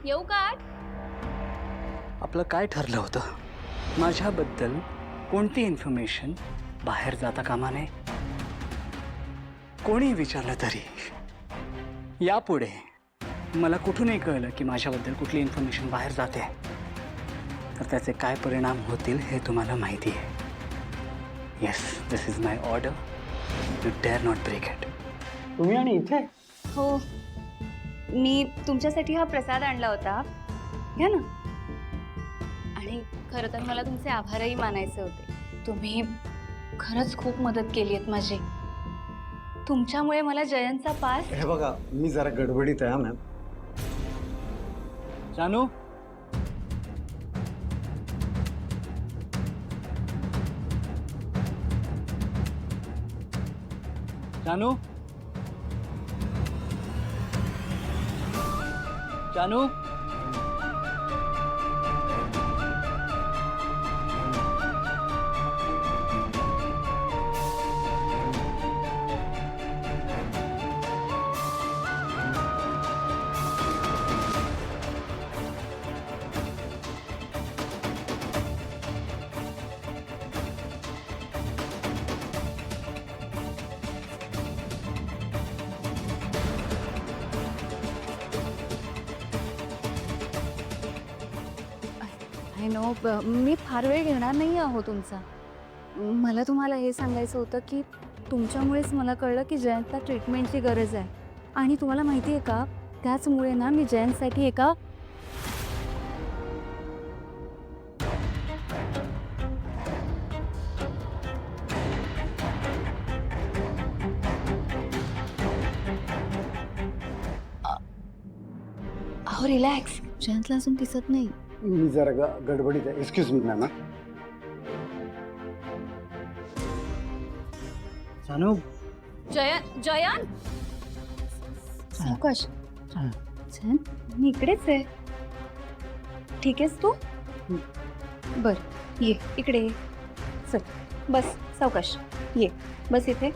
येऊ का आत? आपलं काय ठरलं होतं? माझ्याबद्दल कोणती इन्फॉर्मेशन बाहेर जाता कामा नये. कोणी विचारलं तरी यापुढे मला कुठूनही कळलं की माझ्याबद्दल कुठली इन्फॉर्मेशन बाहेर जाते तर त्याचे काय परिणाम होतील हे तुम्हाला माहिती आहे. Yes, this is my order. You dare not break it. तुम्ही आणि इथे हो, मी तुमच्यासाठी हा प्रसाद आणला होता, घ्या ना. आणि खरं तर मला तुमचे आभारही मानायचे होते. तुम्ही खरंच खूप मदत केली आहेत माझी. तुमच्यामुळे मला जयंतचा पास. हे बघा, मी जरा गडबडीत आहे मॅम. जानू, जानू, जानू. आय नो, मी फार वेळ घेणार नाही आहो तुमचा. मला तुम्हाला हे सांगायचं होतं की तुमच्यामुळेच मला कळलं की जयंतला ट्रीटमेंटची गरज आहे. आणि तुम्हाला माहिती आहे का, त्याचमुळे ना मी जयंतसाठी एका अहो रिलॅक्स, जयंतला अजून दिसत नाही. मी जरा गडबडीत आहे. Excuse me ma'am. जानू, जयंत सावकाश. जयंत, मी इकडेच आहे. ठीक आहेस तू? बर, ये इकडे ये. चल बस, सावकाश ये. बस इथे.